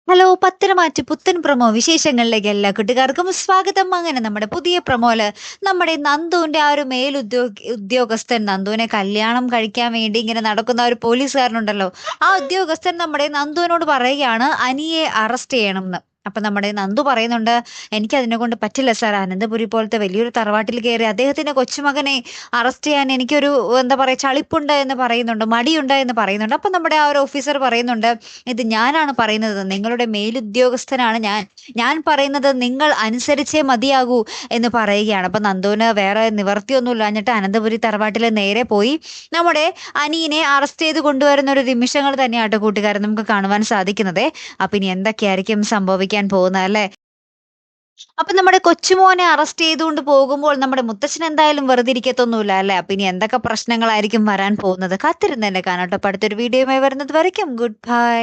Hello Patharamattu പുത്തൻ promo വിശേഷങ്ങളിലേക്ക് എല്ലാ കൂട്ടുകാർക്കും സ്വാഗതം. അങ്ങനെ നമ്മുടെ പുതിയ പ്രൊമോല് നമ്മുടെ നന്ദുവിന്റെ ആ ഒരു ഉദ്യോഗസ്ഥൻ നന്ദുവിനെ കല്യാണം കഴിക്കാൻ വേണ്ടി ഇങ്ങനെ നടക്കുന്ന ഒരു പോലീസുകാരനുണ്ടല്ലോ. ആ ഉദ്യോഗസ്ഥൻ നമ്മുടെ നന്ദുവിനോട് പറയുകയാണ് അനിയെ അറസ്റ്റ് ചെയ്യണമെന്ന്. അപ്പൊ നമ്മുടെ നന്ദു പറയുന്നുണ്ട്, എനിക്ക് അതിനെ കൊണ്ട് പറ്റില്ല സാർ. അനന്തപുരി പോലത്തെ വലിയൊരു തറവാട്ടിൽ കയറി അദ്ദേഹത്തിന്റെ കൊച്ചുമകനെ അറസ്റ്റ് ചെയ്യാൻ എനിക്കൊരു എന്താ പറയാ ചളിപ്പുണ്ട് എന്ന് പറയുന്നുണ്ട്, മടിയുണ്ട് എന്ന് പറയുന്നുണ്ട്. അപ്പൊ നമ്മുടെ ആ ഒരു ഓഫീസർ പറയുന്നുണ്ട്, ഇത് ഞാനാണ് പറയുന്നത്, നിങ്ങളുടെ മേലുദ്യോഗസ്ഥനാണ് ഞാൻ. ഞാൻ പറയുന്നത് നിങ്ങൾ അനുസരിച്ചേ മതിയാകൂ എന്ന് പറയുകയാണ്. അപ്പൊ നന്ദുവിന് വേറെ നിവർത്തിയൊന്നുമില്ല. എന്നിട്ട് അനന്തപുരി തറവാട്ടിൽ നേരെ പോയി നമ്മുടെ അനിയനെ അറസ്റ്റ് ചെയ്ത് കൊണ്ടുവരുന്ന ഒരു നിമിഷങ്ങൾ തന്നെയാട്ടോ കൂട്ടുകാരൻ നമുക്ക് കാണുവാൻ സാധിക്കുന്നത്. അപ്പൊ ഇനി എന്തൊക്കെയായിരിക്കും സംഭവിക്കാൻ പോകുന്നത് അല്ലെ? അപ്പൊ നമ്മുടെ കൊച്ചുമോനെ അറസ്റ്റ് ചെയ്തുകൊണ്ട് പോകുമ്പോൾ നമ്മുടെ മുത്തച്ഛൻ എന്തായാലും വെറുതെ ഇരിക്കത്തൊന്നുമില്ല അല്ലെ? അപ്പൊ ഇനി എന്തൊക്കെ പ്രശ്നങ്ങളായിരിക്കും വരാൻ പോകുന്നത്? കാത്തിരുന്ന് തന്നെ കാണാട്ടോ. അപ്പൊ അടുത്തൊരു വീഡിയോയുമായി വരുന്നത് വരയ്ക്കും ഗുഡ് ബൈ.